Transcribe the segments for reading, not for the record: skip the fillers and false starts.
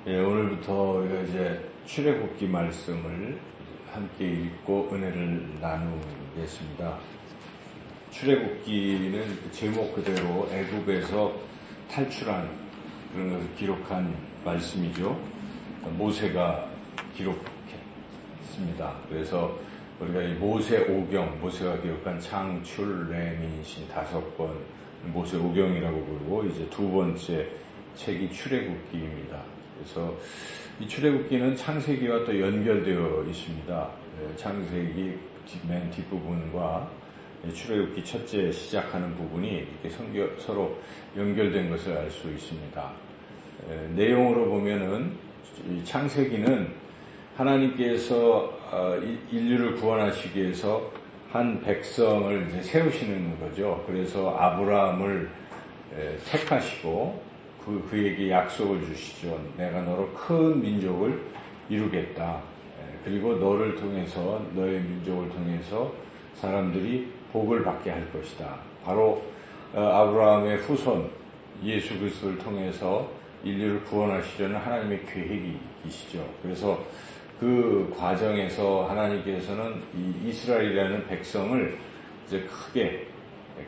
예, 오늘부터 우리가 이제 출애굽기 말씀을 함께 읽고 은혜를 나누겠습니다. 출애굽기는 그 제목 그대로 애굽에서 탈출한 그런 것을 기록한 말씀이죠. 모세가 기록했습니다. 그래서 우리가 이 모세 오경, 모세가 기록한 창출, 레민신 5권, 모세 오경이라고 부르고 이제 두 번째 책이 출애굽기입니다. 그래서 이 출애굽기는 창세기와 또 연결되어 있습니다. 창세기 맨 뒷부분과 출애굽기 첫째 시작하는 부분이 이렇게 서로 연결된 것을 알 수 있습니다. 내용으로 보면은 이 창세기는 하나님께서 인류를 구원하시기 위해서 한 백성을 이제 세우시는 거죠. 그래서 아브라함을 택하시고 그에게 약속을 주시죠. 내가 너로 큰 민족을 이루겠다. 그리고 너를 통해서, 너의 민족을 통해서 사람들이 복을 받게 할 것이다. 바로 아브라함의 후손 예수 그리스도를 통해서 인류를 구원하시려는 하나님의 계획이시죠. 그래서 그 과정에서 하나님께서는 이 이스라엘이라는 백성을 이제 크게,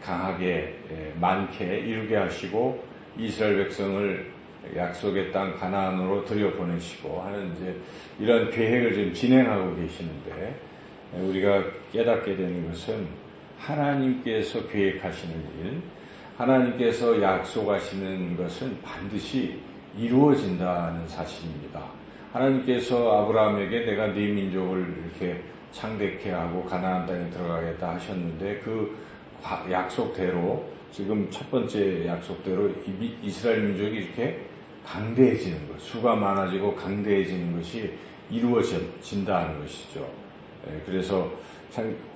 강하게, 많게 이루게 하시고 이스라엘 백성을 약속의 땅 가나안으로 들여보내시고 하는 이제 이런 계획을 지금 진행하고 계시는데, 우리가 깨닫게 되는 것은 하나님께서 계획하시는 일, 하나님께서 약속하시는 것은 반드시 이루어진다는 사실입니다. 하나님께서 아브라함에게 내가 네 민족을 이렇게 창대케 하고 가나안 땅에 들어가겠다 하셨는데, 그 약속대로 지금 첫 번째 약속대로 이스라엘 민족이 이렇게 강대해지는 것, 수가 많아지고 강대해지는 것이 이루어진다는 것이죠. 그래서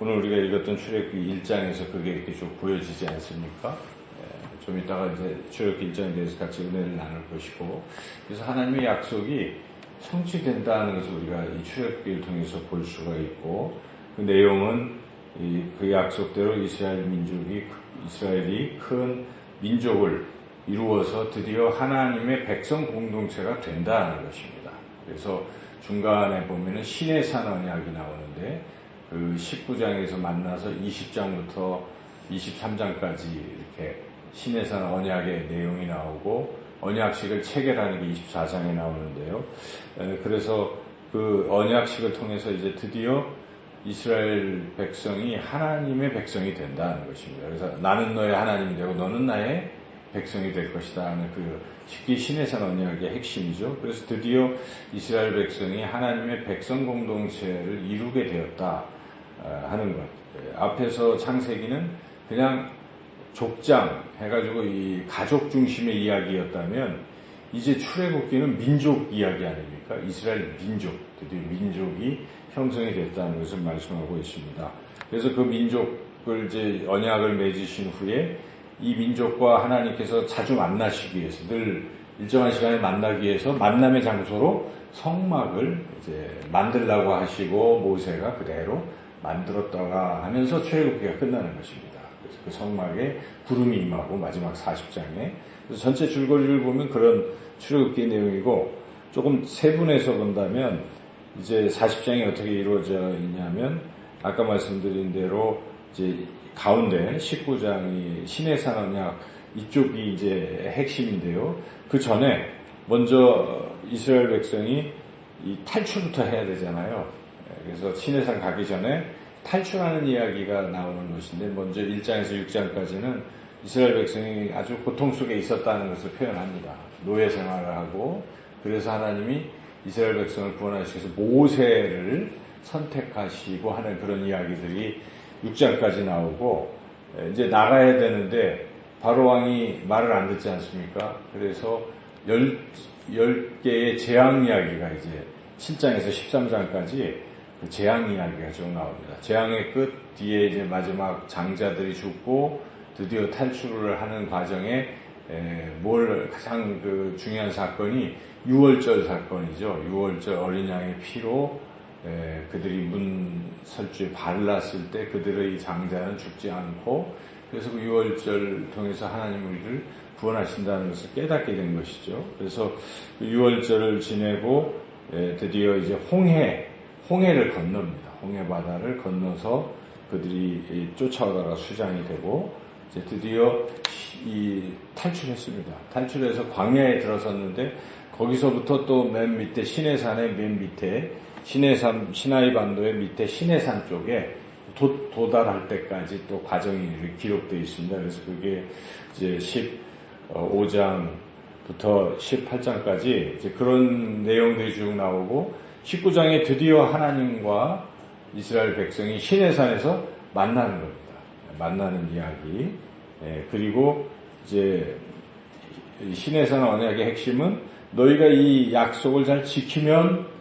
오늘 우리가 읽었던 출애굽기 1장에서 그게 이렇게 쭉 보여지지 않습니까? 좀 이따가 이제 출애굽기 1장에 대해서 같이 은혜를 나눌 것이고, 그래서 하나님의 약속이 성취된다는 것을 우리가 이 출애굽기를 통해서 볼 수가 있고, 그 내용은 그 약속대로 이스라엘이 큰 민족을 이루어서 드디어 하나님의 백성 공동체가 된다는 것입니다. 그래서 중간에 보면은 시내산 언약이 나오는데, 그 19장에서 만나서 20장부터 23장까지 이렇게 시내산 언약의 내용이 나오고, 언약식을 체결하는 게 24장에 나오는데요. 그래서 그 언약식을 통해서 이제 드디어 이스라엘 백성이 하나님의 백성이 된다는 것입니다. 그래서 나는 너의 하나님이 되고 너는 나의 백성이 될 것이다 하는 그 쉽게 시내산 언약의 핵심이죠. 그래서 드디어 이스라엘 백성이 하나님의 백성 공동체를 이루게 되었다 하는 것. 앞에서 창세기는 그냥 족장 해가지고 이 가족 중심의 이야기였다면, 이제 출애굽기는 민족 이야기 아닙니까? 이스라엘 민족, 드디어 민족이 형성이 됐다는 것을 말씀하고 있습니다. 그래서 그 민족을 이제 언약을 맺으신 후에 이 민족과 하나님께서 자주 만나시기 위해서, 늘 일정한 시간에 만나기 위해서 만남의 장소로 성막을 이제 만들라고 하시고, 모세가 그대로 만들었다가 하면서 출애굽기가 끝나는 것입니다. 그래서 그 성막에 구름이 임하고 마지막 40장에, 그래서 전체 줄거리를 보면 그런 출애굽기 내용이고, 조금 세분해서 본다면 이제 40장이 어떻게 이루어져 있냐면, 아까 말씀드린 대로 이제 가운데 19장이 시내산 언약, 이쪽이 이제 핵심인데요. 그 전에 먼저 이스라엘 백성이 이 탈출부터 해야 되잖아요. 그래서 시내산 가기 전에 탈출하는 이야기가 나오는 것인데, 먼저 1장에서 6장까지는 이스라엘 백성이 아주 고통 속에 있었다는 것을 표현합니다. 노예 생활을 하고, 그래서 하나님이 이스라엘 백성을 구원하시기 위해서 모세를 선택하시고 하는 그런 이야기들이 6장까지 나오고, 이제 나가야 되는데 바로 왕이 말을 안 듣지 않습니까? 그래서 10개의 재앙 이야기가 이제 7장에서 13장까지 그 재앙 이야기가 쭉 나옵니다. 재앙의 끝 뒤에 이제 마지막 장자들이 죽고 드디어 탈출을 하는 과정에 가장 그 중요한 사건이 유월절 사건이죠. 유월절 어린 양의 피로 그들이 문 설주에 발랐을 때 그들의 장자는 죽지 않고, 그래서 그 유월절 통해서 하나님 우리를 구원하신다는 것을 깨닫게 된 것이죠. 그래서 유월절을 지내고 드디어 이제 홍해를 건넙니다. 홍해 바다를 건너서 그들이 쫓아오다가 수장이 되고 이제 드디어 탈출했습니다. 탈출해서 광야에 들어섰는데 거기서부터 또 맨 밑에 시내산의 맨 밑에 시나이 반도의 밑에 시내산 쪽에 도달할 때까지 또 과정이 기록되어 있습니다. 그래서 그게 이제 15장부터 18장까지 이제 그런 내용들이 쭉 나오고 19장에 드디어 하나님과 이스라엘 백성이 시내산에서 만나는 겁니다. 만나는 이야기. 그리고 이제 시내산 언약의 핵심은 너희가 이 약속을 잘 지키면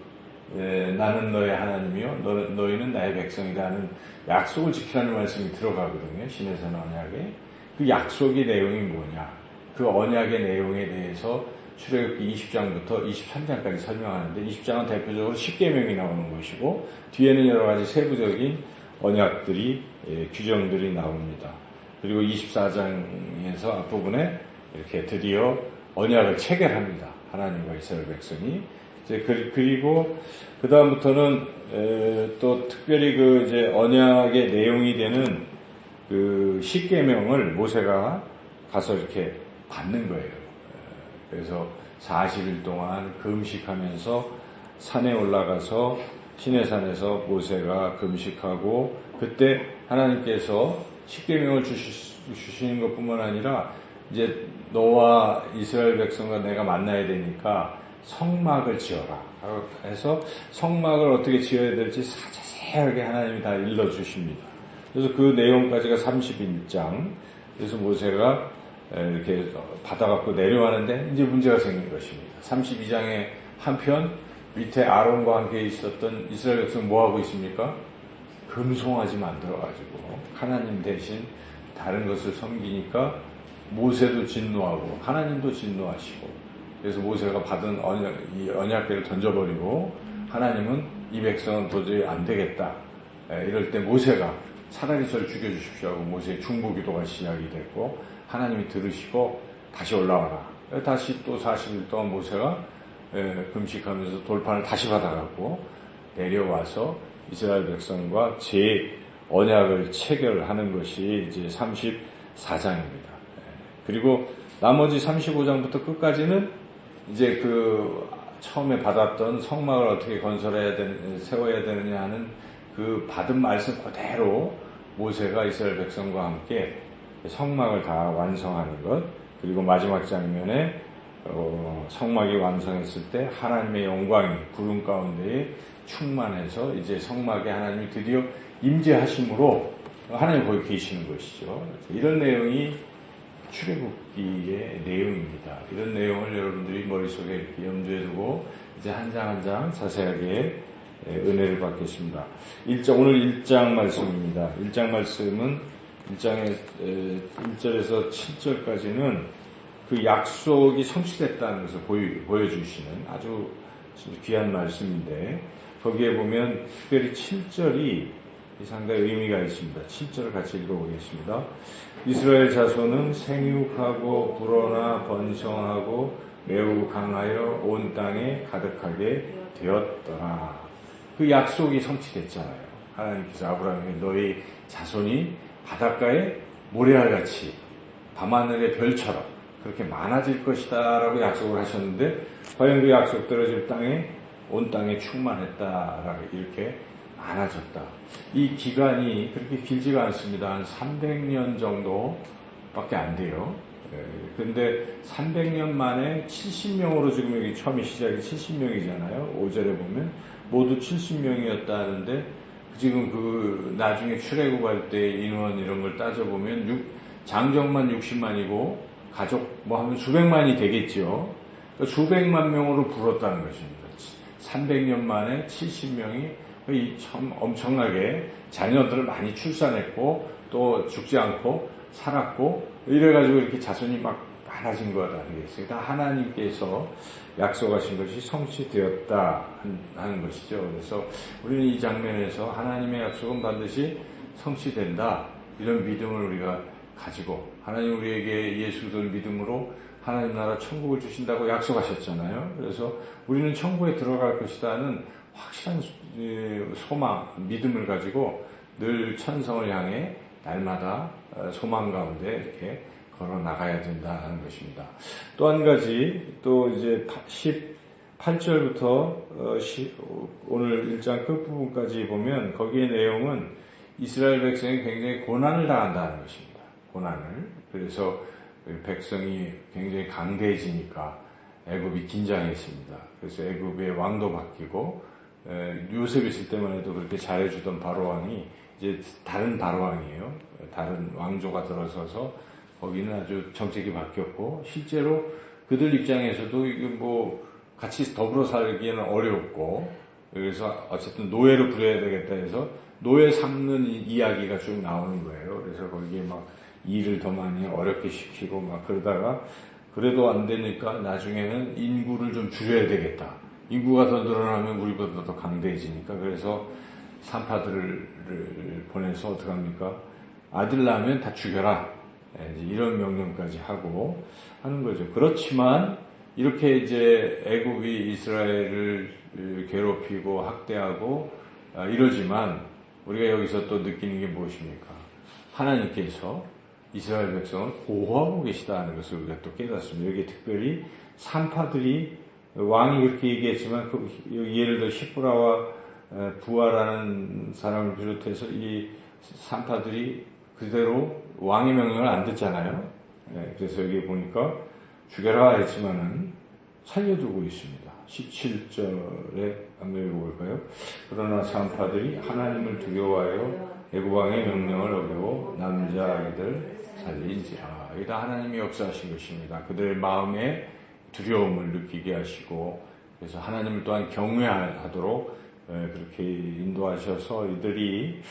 나는 너의 하나님이요 너희는 나의 백성이다 하는 약속을 지키라는 말씀이 들어가거든요. 시내산 언약에. 그 약속의 내용이 뭐냐. 그 언약의 내용에 대해서 출애굽기 20장부터 23장까지 설명하는데 20장은 대표적으로 10계명이 나오는 것이고 뒤에는 여러 가지 세부적인 언약들이 규정들이 나옵니다. 그리고 24장에서 앞부분에 이렇게 드디어 언약을 체결합니다. 하나님과 이스라엘 백성이. 그리고 그 다음부터는 또 특별히 그 이제 언약의 내용이 되는 그 10계명을 모세가 가서 이렇게 받는 거예요. 그래서 40일 동안 금식하면서 산에 올라가서 시내산에서 모세가 금식하고 그때 하나님께서 10계명을 주시는 것뿐만 아니라 이제 너와 이스라엘 백성과 내가 만나야 되니까 성막을 지어라 해서 성막을 어떻게 지어야 될지 자세하게 하나님이 다 일러주십니다. 그래서 그 내용까지가 31장. 그래서 모세가 이렇게 받아갖고 내려가는데 이제 문제가 생긴 것입니다. 32장에 한편 밑에 아론과 함께 있었던 이스라엘 백성 뭐하고 있습니까? 금송아지 만들어가지고 하나님 대신 다른 것을 섬기니까 모세도 진노하고 하나님도 진노하시고 그래서 모세가 받은 이 언약궤를 던져버리고 하나님은 이 백성은 도저히 안 되겠다. 이럴 때 모세가 차라리 저를 죽여주십시오 하고 모세의 중보기도가 시작이 됐고 하나님이 들으시고 다시 올라와라. 다시 또 40일 동안 모세가 금식하면서 돌판을 다시 받아갖고 내려와서 이스라엘 백성과 제 언약을 체결하는 것이 이제 34장입니다. 그리고 나머지 35장부터 끝까지는 이제 그 처음에 받았던 성막을 어떻게 세워야 되느냐 하는 그 받은 말씀 그대로 모세가 이스라엘 백성과 함께 성막을 다 완성하는 것. 그리고 마지막 장면에 성막이 완성했을 때 하나님의 영광이 구름 가운데에 충만해서 이제 성막에 하나님이 드디어 임재하심으로 하나님이 거기 계시는 것이죠. 이런 내용이 출애굽기의 내용입니다. 이런 내용을 여러분들이 머릿속에 이렇게 염두에 두고 이제 한 장 한 장 자세하게 은혜를 받겠습니다. 오늘 1장 말씀입니다. 1장 말씀은 1장의 1절에서 7절까지는 그 약속이 성취됐다는 것을 보여주시는 아주 귀한 말씀인데 거기에 보면 특별히 7절이 상당히 의미가 있습니다. 7절을 같이 읽어보겠습니다. 이스라엘 자손은 생육하고 불어나 번성하고 매우 강하여 온 땅에 가득하게 되었더라. 그 약속이 성취됐잖아요. 하나님께서 아브라함에게 너희 자손이 바닷가에 모래알같이 밤하늘의 별처럼 그렇게 많아질 것이다 라고 약속을 하셨는데 과연 그 약속대로 온 땅에 충만했다라고 이렇게 많아졌다. 이 기간이 그렇게 길지가 않습니다. 한 300년 정도밖에 안 돼요. 근데 300년 만에 70명으로 지금 여기 처음에 시작이 70명이잖아요. 5절에 보면 모두 70명이었다 하는데 지금 그 나중에 출애굽할 때 인원 이런 걸 따져보면 장정만 60만이고 가족 뭐 하면 수백만이 되겠죠. 그러니까 수백만 명으로 불었다는 것입니다. 300년 만에 70명이 참 엄청나게 자녀들을 많이 출산했고 또 죽지 않고 살았고 이래가지고 이렇게 자손이 막 많아진 것 아니겠습니까? 하나님께서 약속하신 것이 성취되었다 하는 것이죠. 그래서 우리는 이 장면에서 하나님의 약속은 반드시 성취된다 이런 믿음을 우리가 가지고 하나님 우리에게 예수 그리스도를 믿음으로 하나님 나라 천국을 주신다고 약속하셨잖아요. 그래서 우리는 천국에 들어갈 것이라는 확실한 소망, 믿음을 가지고 늘 천성을 향해 날마다 소망 가운데 이렇게 걸어 나가야 된다는 것입니다. 또 한 가지, 또 이제 18절부터 오늘 1장 끝부분까지 보면 거기에 내용은 이스라엘 백성이 굉장히 고난을 당한다는 것입니다. 고난을. 그래서 백성이 굉장히 강대해지니까 애굽이 긴장했습니다. 그래서 애굽의 왕도 바뀌고 요셉 있을 때만 해도 그렇게 잘해주던 바로왕이 이제 다른 바로왕이에요. 다른 왕조가 들어서서 거기는 아주 정책이 바뀌었고 실제로 그들 입장에서도 이게 뭐 같이 더불어 살기에는 어렵고 그래서 어쨌든 노예로 부려야 되겠다 해서 노예 삼는 이야기가 쭉 나오는 거예요. 그래서 거기에 막 일을 더 많이 어렵게 시키고 막 그러다가 그래도 안 되니까 나중에는 인구를 좀 줄여야 되겠다. 인구가 더 늘어나면 우리보다 더 강대해지니까 그래서 산파들을 보내서 어떡합니까? 아들 낳으면 다 죽여라. 이런 명령까지 하고 하는 거죠. 그렇지만 이렇게 이제 애굽이 이스라엘을 괴롭히고 학대하고 이러지만 우리가 여기서 또 느끼는 게 무엇입니까? 하나님께서 이스라엘 백성을 보호하고 계시다는 것을 우리가 또 깨닫습니다. 여기 특별히 산파들이 왕이 그렇게 얘기했지만 예를 들어 시브라와 부하라는 사람을 비롯해서 이 산파들이 그대로 왕의 명령을 안 듣잖아요. 그래서 여기 보니까 죽여라 했지만은 살려두고 있습니다. 17절에 한번 읽어볼까요? 그러나 산파들이 하나님을 두려워하여 애굽 왕의 명령을 어기고 남자 아이들 살린지라. 이게 다 하나님이 역사하신 것입니다. 그들의 마음에 두려움을 느끼게 하시고 그래서 하나님을 또한 경외하도록 그렇게 인도하셔서 이들이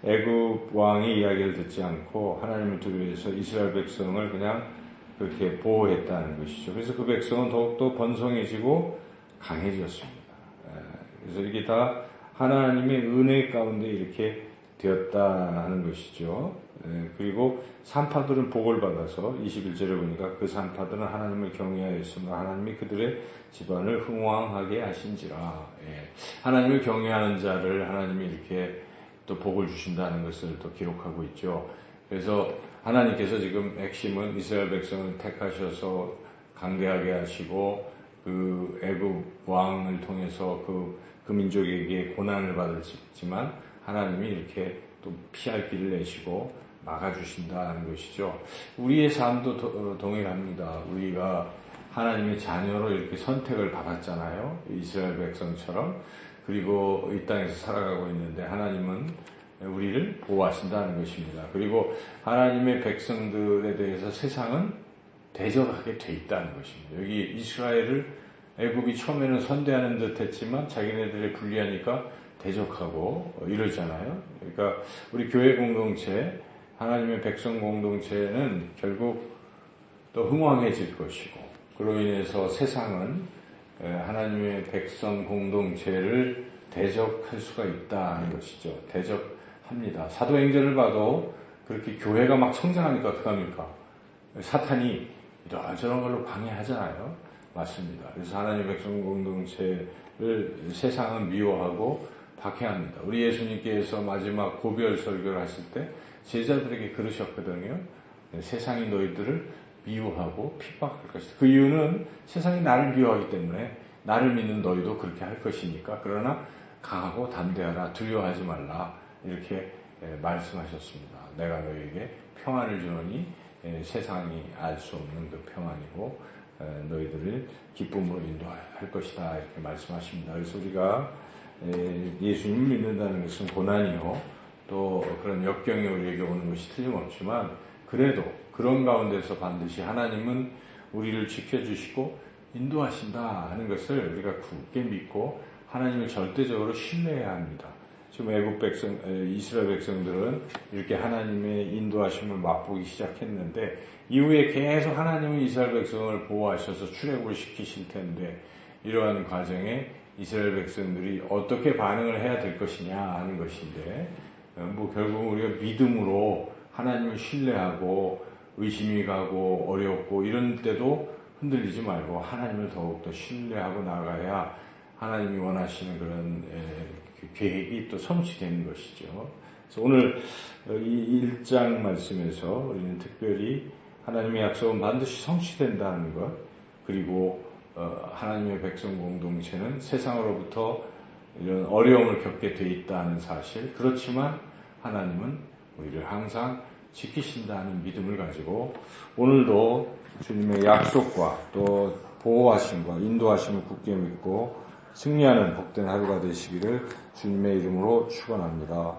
애굽 왕의 이야기를 듣지 않고 하나님을 두려워해서 이스라엘 백성을 그냥 그렇게 보호했다는 것이죠. 그래서 그 백성은 더욱더 번성해지고 강해졌습니다. 그래서 이게 다 하나님의 은혜 가운데 이렇게 되었다는 것이죠. 그리고 산파들은 복을 받아서 21절에 보니까 그 산파들은 하나님을 경외하였으므로 하나님이 그들의 집안을 흥왕하게 하신지라. 하나님을 경외하는 자를 하나님이 이렇게 또 복을 주신다는 것을 또 기록하고 있죠. 그래서 하나님께서 지금 핵심은 이스라엘 백성을 택하셔서 강대하게 하시고 그 애굽 왕을 통해서 그 민족에게 고난을 받았지만 하나님이 이렇게 또 피할 길을 내시고 막아주신다는 것이죠. 우리의 삶도 동일합니다. 우리가 하나님의 자녀로 이렇게 선택을 받았잖아요. 이스라엘 백성처럼. 그리고 이 땅에서 살아가고 있는데 하나님은 우리를 보호하신다는 것입니다. 그리고 하나님의 백성들에 대해서 세상은 대적하게 돼 있다는 것입니다. 여기 이스라엘을 애굽이 처음에는 선대하는 듯 했지만 자기네들이 불리하니까 대적하고 이러잖아요. 그러니까 우리 교회 공동체, 하나님의 백성 공동체는 결국 또 흥왕해질 것이고 그로 인해서 세상은 하나님의 백성 공동체를 대적할 수가 있다는 것이죠. 대적합니다. 사도행전을 봐도 그렇게 교회가 막 성장하니까 어떡합니까? 사탄이 이런저런 걸로 방해하잖아요. 맞습니다. 그래서 하나님의 백성 공동체를 세상은 미워하고 박해합니다. 우리 예수님께서 마지막 고별 설교를 하실 때 제자들에게 그러셨거든요. 세상이 너희들을 미워하고 핍박할 것이다. 그 이유는 세상이 나를 미워하기 때문에 나를 믿는 너희도 그렇게 할 것이니까 그러나 강하고 담대하라 두려워하지 말라 이렇게 말씀하셨습니다. 내가 너희에게 평안을 주노니 세상이 알 수 없는 그 평안이고 너희들을 기쁨으로 인도할 것이다 이렇게 말씀하십니다. 그래서 우리가 예수님을 믿는다는 것은 고난이요 또 그런 역경이 우리에게 오는 것이 틀림없지만 그래도 그런 가운데서 반드시 하나님은 우리를 지켜주시고 인도하신다 하는 것을 우리가 굳게 믿고 하나님을 절대적으로 신뢰해야 합니다. 지금 애굽 백성, 이스라엘 백성들은 이렇게 하나님의 인도하심을 맛보기 시작했는데 이후에 계속 하나님은 이스라엘 백성을 보호하셔서 출애굽을 시키실 텐데 이러한 과정에 이스라엘 백성들이 어떻게 반응을 해야 될 것이냐 하는 것인데 뭐 결국은 우리가 믿음으로 하나님을 신뢰하고 의심이 가고 어렵고 이런 때도 흔들리지 말고 하나님을 더욱더 신뢰하고 나가야 하나님이 원하시는 그런 계획이 또 성취되는 것이죠. 그래서 오늘 이 1장 말씀에서 우리는 특별히 하나님의 약속은 반드시 성취된다는 것, 그리고 하나님의 백성 공동체는 세상으로부터 이런 어려움을 겪게 돼 있다는 사실, 그렇지만 하나님은 우리를 항상 지키신다는 믿음을 가지고 오늘도 주님의 약속과 또 보호하심과 인도하심을 굳게 믿고 승리하는 복된 하루가 되시기를 주님의 이름으로 축원합니다.